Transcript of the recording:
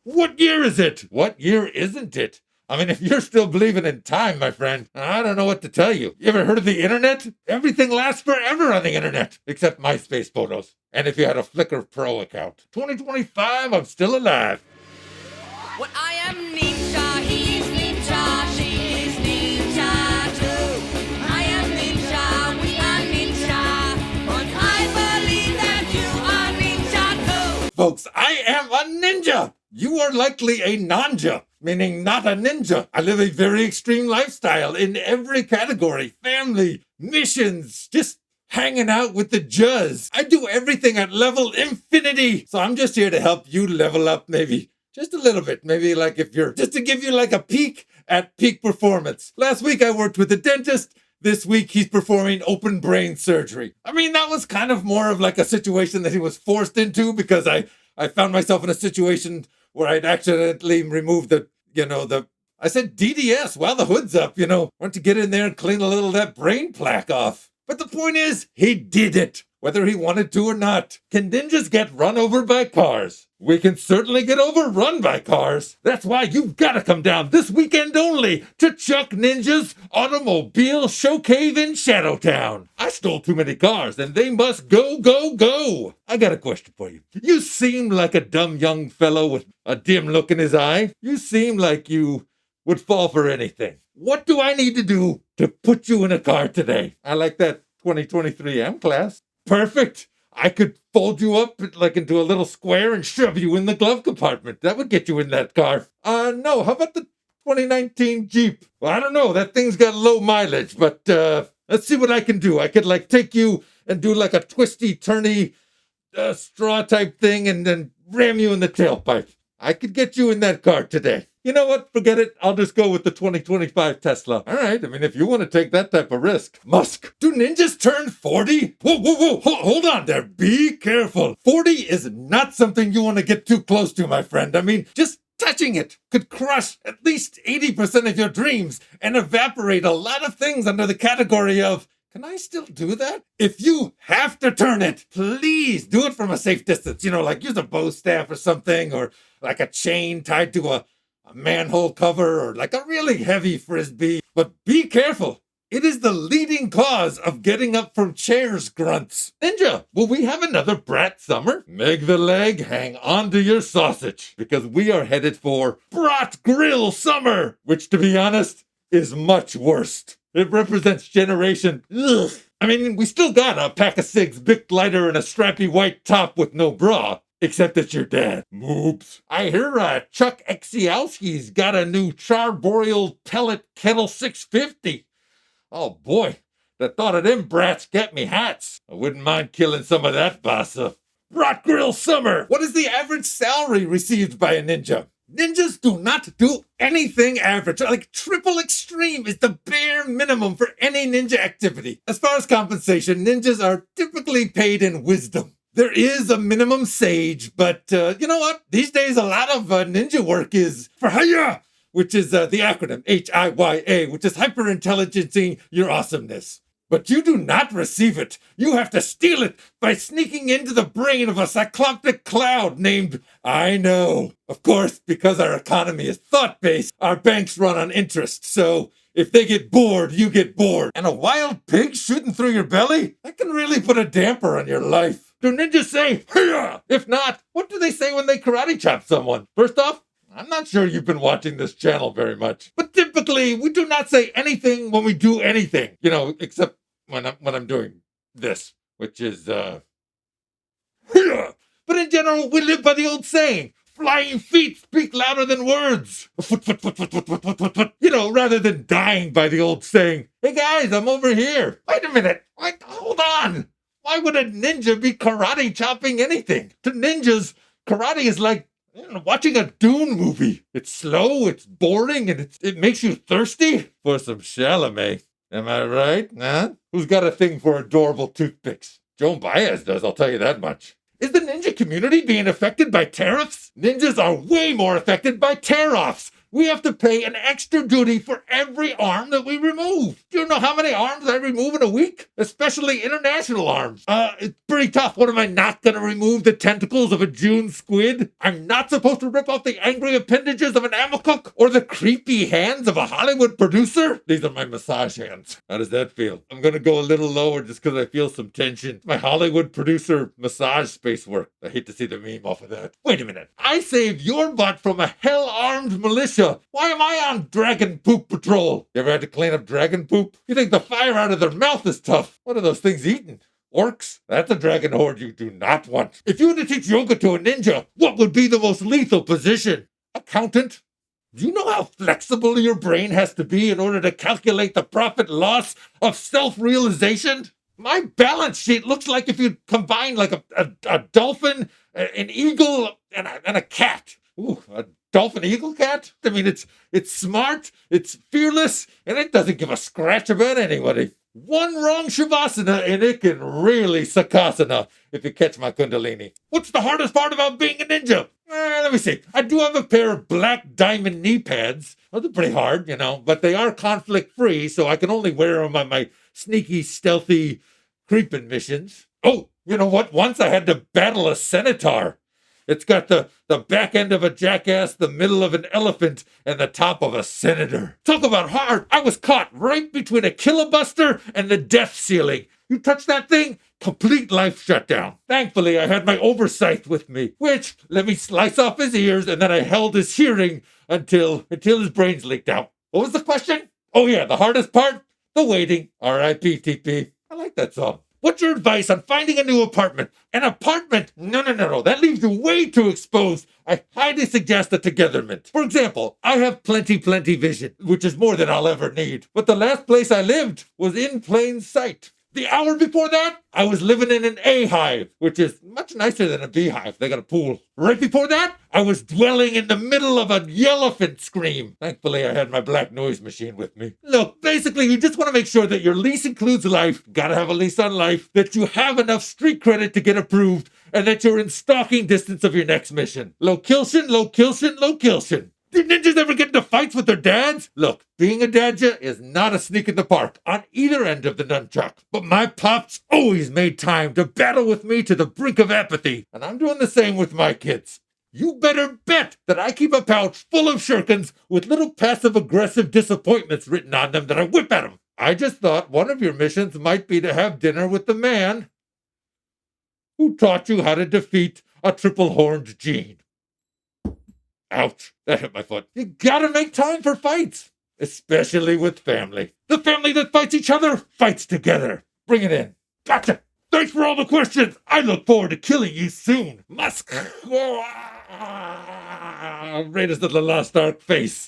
What year is it? What year isn't it? I mean, if you're still believing in time, my friend, I don't know what to tell you. You ever heard of the internet? Everything lasts forever on the internet, except MySpace photos. And if you had a Flickr Pro account. 2025, I'm still alive. Well, I am ninja, he's ninja, she is ninja too. I am ninja, we are ninja, but I believe that you are ninja too. Folks, I am a ninja. You are likely a nanja, meaning not a ninja. I live a very extreme lifestyle in every category. Family, missions, just hanging out with the juzz. I do everything at level infinity. So I'm just here to help you level up maybe just a little bit. Maybe like if you're, just to give you like a peek at peak performance. Last week I worked with a dentist. This week he's performing open brain surgery. I mean, that was kind of more of like a situation that he was forced into because I found myself in a situation where I'd accidentally removed I said DDS while the hood's up, want to get in there and clean a little of that brain plaque off. But the point is, he did it, whether he wanted to or not. Can ninjas get run over by cars? We can certainly get overrun by cars. That's why you've got to come down this weekend only to Chuck Ninja's Automobile Showcave in Shadowtown. I stole too many cars and they must go, go, go. I got a question for you. You seem like a dumb young fellow with a dim look in his eye. You seem like you would fall for anything. What do I need to do to put you in a car today? I like that 2023 M-Class. Perfect. I could fold you up like into a little square and shove you in the glove compartment. That would get you in that car. No, how about the 2019 Jeep? Well, I don't know. That thing's got low mileage, but let's see what I can do. I could like take you and do like a twisty, turny straw type thing and then ram you in the tailpipe. I could get you in that car today. You know what? Forget it. I'll just go with the 2025 Tesla. All right. I mean, if you want to take that type of risk. Musk, do ninjas turn 40? Whoa. Hold on there. Be careful. 40 is not something you want to get too close to, my friend. I mean, just touching it could crush at least 80% of your dreams and evaporate a lot of things under the category of, can I still do that? If you have to turn it, please do it from a safe distance. Like use a bow staff or something, or like a chain tied to a manhole cover, or like a really heavy frisbee. But be careful. It is the leading cause of getting up from chairs grunts. Ninja, will we have another brat summer? Meg the leg, hang on to your sausage, because we are headed for Brat Grill Summer, which, to be honest, is much worse. It represents generation. Ugh. I mean, we still got a pack of cigs, Bic lighter, and a strappy white top with no bra. Except it's your dad. Moops. I hear Chuck Exiowski's got a new charbroiled pellet kettle 650. Oh boy, the thought of them brats get me hats. I wouldn't mind killing some of that bassa. Brat Grill Summer. What is the average salary received by a ninja? Ninjas do not do anything average. Like triple extreme is the bare minimum for any ninja activity. As far as compensation, ninjas are typically paid in wisdom. There is a minimum sage, but you know what? These days, a lot of ninja work is for HIYA, which is the acronym HIYA, which is hyper-intelligencing your awesomeness. But you do not receive it. You have to steal it by sneaking into the brain of a cyclopic cloud named I Know. Of course, because our economy is thought-based, our banks run on interest, so if they get bored, you get bored. And a wild pig shooting through your belly? That can really put a damper on your life. Do ninjas say, HIYA? If not, what do they say when they karate chop someone? First off, I'm not sure you've been watching this channel very much. But typically, we do not say anything when we do anything. Except when I'm doing this, which is, HIYA. But in general, we live by the old saying, flying feet speak louder than words. Foot. Rather than dying by the old saying, hey guys, I'm over here. Wait a minute. Hold on. Why would a ninja be karate chopping anything? To ninjas, karate is like watching a Dune movie. It's slow, it's boring, and it makes you thirsty for some Chalamet. Am I right? Huh? Who's got a thing for adorable toothpicks? Joan Baez does, I'll tell you that much. Is the ninja community being affected by tariffs? Ninjas are way more affected by tear-offs. we have to pay an extra duty for every arm that we remove. Do you know how many arms I remove in a week? Especially international arms. It's pretty tough. What, am I not going to remove the tentacles of a June squid? I'm not supposed to rip off the angry appendages of an amacook? Or the creepy hands of a Hollywood producer? These are my massage hands. How does that feel? I'm going to go a little lower just because I feel some tension. My Hollywood producer massage space work. I hate to see the meme off of that. Wait a minute. I saved your butt from a hell-armed militia. Why am I on dragon poop patrol? You ever had to clean up dragon poop? You think the fire out of their mouth is tough? What are those things eating? Orcs? That's a dragon horde you do not want. If you were to teach yoga to a ninja, what would be the most lethal position? Accountant? Do you know how flexible your brain has to be in order to calculate the profit loss of self-realization? My balance sheet looks like if you combine like a dolphin, an eagle, and a cat. Ooh, a dolphin-eagle-cat? I mean, it's smart, it's fearless, and it doesn't give a scratch about anybody. One wrong shavasana and it can really sakasana, if you catch my kundalini. What's the hardest part about being a ninja? Let me see. I do have a pair of black diamond knee pads. Those are pretty hard, but they are conflict-free, so I can only wear them on my sneaky, stealthy, creeping missions. Oh, you know what? Once I had to battle a senataur. It's got the back end of a jackass, the middle of an elephant, and the top of a senator. Talk about hard. I was caught right between a kilobuster and the death ceiling. You touch that thing, complete life shutdown. Thankfully, I had my oversight with me, which let me slice off his ears, and then I held his hearing until his brains leaked out. What was the question? Oh yeah, the hardest part? The waiting. R.I.P. TP. I like that song. What's your advice on finding a new apartment? An apartment? No. That leaves you way too exposed. I highly suggest a togethernment. For example, I have plenty vision, which is more than I'll ever need. But the last place I lived was in plain sight. The hour before that, I was living in an A-hive, which is much nicer than a beehive. They got a pool. Right before that, I was dwelling in the middle of a yellowfin scream. Thankfully, I had my black noise machine with me. Look, basically, you just want to make sure that your lease includes life. Gotta have a lease on life. That you have enough street credit to get approved. And that you're in stalking distance of your next mission. Location. Did ninjas ever get into fights with their dads? Look, being a dadja is not a sneak in the park on either end of the nunchuck. But my pops always made time to battle with me to the brink of apathy. And I'm doing the same with my kids. You better bet that I keep a pouch full of shurikens with little passive-aggressive disappointments written on them that I whip at them. I just thought one of your missions might be to have dinner with the man who taught you how to defeat a triple-horned gene. Ouch, that hit my foot. You gotta make time for fights, especially with family. The family that fights each other fights together. Bring it in. Gotcha. Thanks for all the questions. I look forward to killing you soon. Musk. Raiders of the Lost Ark face.